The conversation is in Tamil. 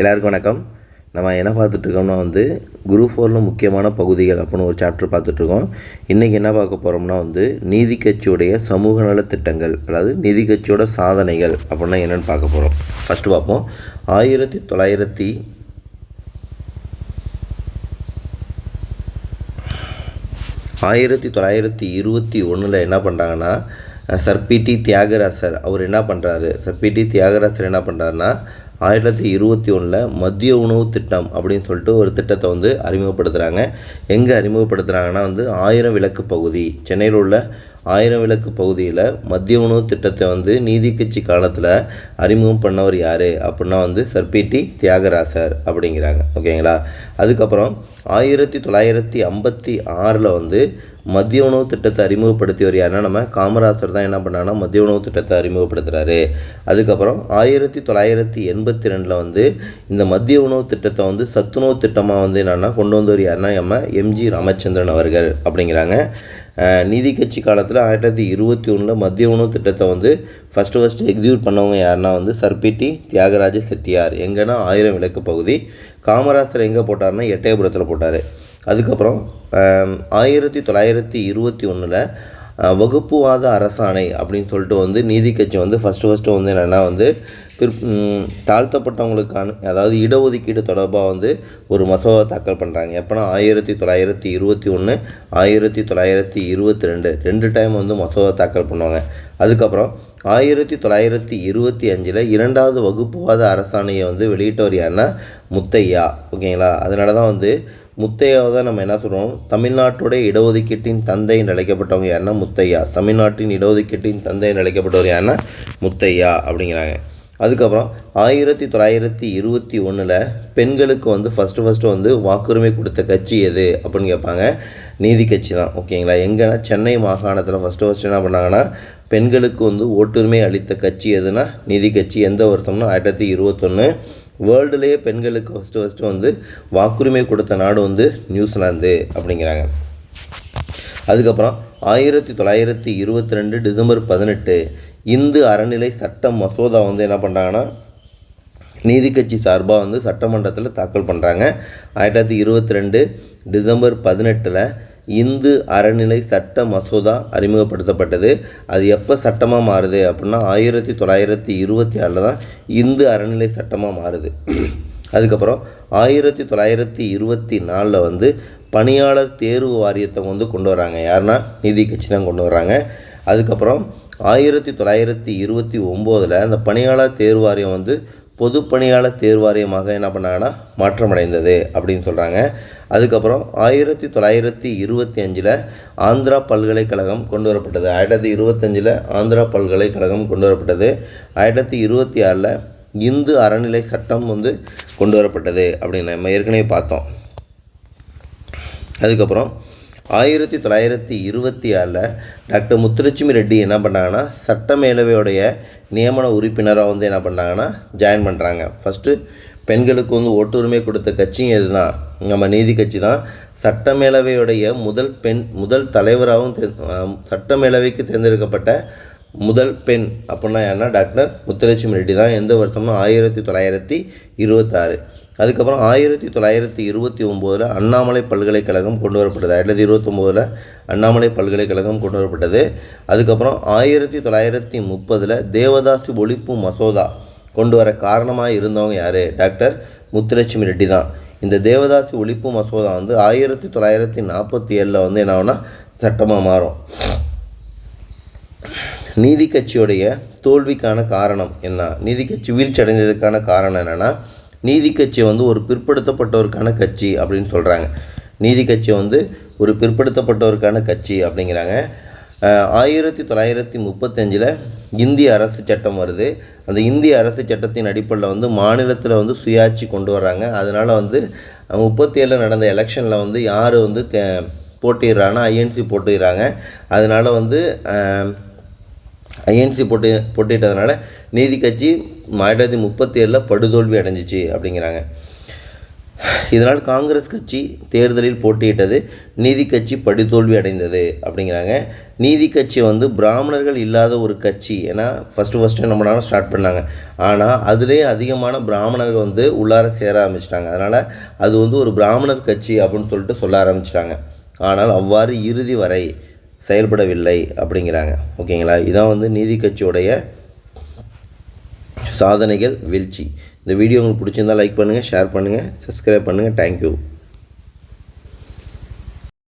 எல்லாருக்கும் வணக்கம். நம்ம என்ன பார்த்துட்ருக்கோம்னா குரூப் 4ல் முக்கியமான பகுதிகள் அப்படின்னு ஒரு சாப்டர் பார்த்துட்ருக்கோம். இன்றைக்கி என்ன பார்க்க போகிறோம்னா நீதி கட்சியுடைய சமூக நலத்திட்டங்கள், அதாவது நீதி கட்சியோட சாதனைகள் அப்படின்னா என்னென்னு பார்க்க போகிறோம். ஃபஸ்ட்டு பார்ப்போம். 1921 என்ன பண்ணுறாங்கன்னா, சர் பி.டி. தியாகராசர் அவர் என்ன பண்ணுறாரு, சர் பி.டி. தியாகராசர் என்ன பண்ணுறாருன்னா 1921 மதிய உணவு திட்டம் அப்படின்னு சொல்லிட்டு ஒரு திட்டத்தை அறிமுகப்படுத்துகிறாங்க. எங்கே அறிமுகப்படுத்துகிறாங்கன்னா 1000 விளக்கு பகுதி, சென்னையில் உள்ள 1000 விளக்கு பகுதியில் மதிய உணவு திட்டத்தை நீதி கட்சி காலத்தில் அறிமுகம் பண்ணவர் யார் அப்படின்னா சர் பி.டி. தியாகராசர் அப்படிங்கிறாங்க. ஓகேங்களா. அதுக்கப்புறம் 1956 மதிய உணவு திட்டத்தை அறிமுகப்படுத்தியவர் யாருன்னா நம்ம காமராசர் தான் என்ன பண்ணாங்கன்னா மதிய உணவு திட்டத்தை அறிமுகப்படுத்துகிறாரு. அதுக்கப்புறம் 1982 இந்த மதிய உணவு திட்டத்தை சத்துணவு திட்டமாக என்னென்னா கொண்டு வந்தவர் யாருன்னா நம்ம எம்.ஜி. ராமச்சந்திரன் அவர்கள் அப்படிங்கிறாங்க. நீதி கட்சி காலத்தில் 1921 மத்திய உணவு திட்டத்தை ஃபஸ்ட்டு எக்ஸிக்யூட் பண்ணவங்க யாருன்னா சர் பி.டி. தியாகராஜ செட்டியார். எங்கன்னா 1000 விளக்கு பகுதி. காமராசர் எங்கே போட்டார்னா எட்டயபுரத்தில் போட்டார். அதுக்கப்புறம் 1921 வகுப்புவாத அரசாணை அப்படின்னு சொல்லிட்டு நீதி கட்சி ஃபஸ்ட்டு என்னென்னா தாழ்த்தப்பட்டவங்களுக்கான, அதாவது இடஒதுக்கீடு தொடர்பாக ஒரு மசோதா தாக்கல் பண்ணுறாங்க. எப்போனா 1921 1922 2 டைம் மசோதா தாக்கல் பண்ணுவாங்க. அதுக்கப்புறம் 1925 2வது வகுப்புவாத அரசாணையை வெளியிட்டவர் யாருன்னா முத்தையா. ஓகேங்களா. அதனால தான் முத்தையாவை தான் நம்ம என்ன சொல்கிறோம், தமிழ்நாட்டுடைய இடஒதுக்கீட்டின் தந்தை அழைக்கப்பட்டவங்க யாருன்னா முத்தையா. தமிழ்நாட்டின் இடஒதுக்கீட்டின் தந்தை அழைக்கப்பட்டவர் யாருன்னா முத்தையா அப்படிங்கிறாங்க. அதுக்கப்புறம் 1921 பெண்களுக்கு ஃபஸ்ட்டு வாக்குரிமை கொடுத்த கட்சி எது அப்படின்னு கேட்பாங்க. நீதி கட்சி தான். ஓகேங்களா. எங்கன்னா சென்னை மாகாணத்தில் ஃபஸ்ட்டு என்ன பண்ணாங்கன்னா பெண்களுக்கு ஓட்டுரிமை அளித்த கட்சி எதுனா நீதி கட்சி. எந்த வருஷம்னா 1921. வேர்ல்டுலேயே பெண்களுக்கு ஃபஸ்ட்டு வாக்குரிமை கொடுத்த நாடு நியூசிலாந்து அப்படிங்கிறாங்க. அதுக்கப்புறம் 1922 டிசம்பர் 18 இந்து அறநிலை சட்ட மசோதா என்ன பண்ணுறாங்கன்னா நீதி கட்சி சார்பாக சட்டமன்றத்தில் தாக்கல் பண்ணுறாங்க. 1922 டிசம்பர் 18 இந்து அறநிலை சட்ட மசோதா அறிமுகப்படுத்தப்பட்டது. அது எப்போ சட்டமாக மாறுது அப்படின்னா 1926 தான் இந்து அறநிலை சட்டமாக மாறுது. அதுக்கப்புறம் 1924 பணியாளர் தேர்வு வாரியத்தை கொண்டு வராங்க. யாருன்னா நீதி கட்சி தான் கொண்டு வராங்க. அதுக்கப்புறம் 1929 அந்த பணியாளர் தேர்வு வாரியம் பொது பணியாளர் தேர்வு வாரியமாக என்ன பண்ணாங்கன்னா மாற்றமடைந்தது அப்படின்னு சொல்கிறாங்க. அதுக்கப்புறம் 1925 ஆந்திரா பல்கலைக்கழகம் கொண்டு வரப்பட்டது. 1925 ஆந்திரா பல்கலைக்கழகம் கொண்டு வரப்பட்டது. 1926 இந்து அறநிலை சட்டம் கொண்டு வரப்பட்டது அப்படின்னு நம்ம ஏற்கனவே பார்த்தோம். அதுக்கப்புறம் 1926 டாக்டர் முத்துலட்சுமி ரெட்டி என்ன பண்ணாங்கன்னா சட்டமேலவையுடைய நியமன உறுப்பினராக என்ன பண்ணுறாங்கன்னா ஜாயின் பண்ணுறாங்க. ஃபஸ்ட்டு பெண்களுக்கு ஓட்டுரிமை கொடுத்த கட்சியும் எது தான் நம்ம நீதி கட்சி தான். சட்டமேலவையுடைய முதல் தலைவராகவும் சட்டமேலவைக்கு தேர்ந்தெடுக்கப்பட்ட முதல் பெண் அப்படின்னா யாருன்னா டாக்டர் முத்துலட்சுமி ரெட்டி தான். எந்த வருஷம்னா 1926. அதுக்கப்புறம் 1929 அண்ணாமலை பல்கலைக்கழகம் கொண்டு வரப்பட்டது. 1929 அண்ணாமலை பல்கலைக்கழகம் கொண்டு வரப்பட்டது. அதுக்கப்புறம் 1930 தேவதாசி ஒழிப்பு மசோதா கொண்டு வர காரணமாக இருந்தவங்க யார், டாக்டர் முத்துலட்சுமி ரெட்டி தான். இந்த தேவதாசி ஒழிப்பு மசோதா 1947 என்ன ஆகுனா சட்டமாக மாறும். நீதி கட்சியுடைய தோல்விக்கான காரணம் என்ன, நீதி கட்சி வீழ்ச்சி அடைந்ததுக்கான காரணம் என்னென்னா நீதி கட்சி ஒரு பிற்படுத்தப்பட்டவருக்கான கட்சி அப்படின்னு சொல்கிறாங்க. நீதி கட்சி ஒரு பிற்படுத்தப்பட்டவருக்கான கட்சி அப்படிங்கிறாங்க. 1935 இந்திய அரசு சட்டம் வருது. அந்த இந்திய அரசு சட்டத்தின் அடிப்படையில் மாநிலத்தில் சுயாட்சி கொண்டு வராங்க. அதனால் 37 நடந்த எலெக்ஷனில் யார் போட்டிடுறாங்கன்னா ஐஎன்சி போட்டிடுறாங்க. அதனால் ஐஎன்சி போட்டிட்டதுனால நீதி கட்சி 1937 படுதோல்வி அடைஞ்சிச்சு அப்படிங்கிறாங்க. இதனால் காங்கிரஸ் கட்சி தேர்தலில் போட்டியிட்டது, நீதி கட்சி படுதோல்வி அடைந்தது அப்படிங்கிறாங்க. நீதி கட்சி வந்து பிராமணர்கள் இல்லாத ஒரு கட்சி. ஏன்னா ஃபஸ்ட்டு நம்மளால ஸ்டார்ட் பண்ணாங்க. ஆனால் அதிலே அதிகமான பிராமணர்கள் வந்து உள்ளார சேர ஆரம்பிச்சிட்டாங்க. அதனால் அது வந்து ஒரு பிராமணர் கட்சி அப்படின்னு சொல்லிட்டு சொல்ல ஆரம்பிச்சிட்டாங்க. ஆனால் அவ்வாறு இறுதி வரை செயல்படவில்லை அப்படிங்கிறாங்க. ஓகேங்களா? இதான் வந்து நீதி கட்சியோடைய சாதனைகள், வீழ்ச்சி. இந்த வீடியோ உங்களுக்கு பிடிச்சிருந்தால் லைக் பண்ணுங்கள், ஷேர் பண்ணுங்கள், சப்ஸ்கிரைப் பண்ணுங்கள். தேங்க்யூ.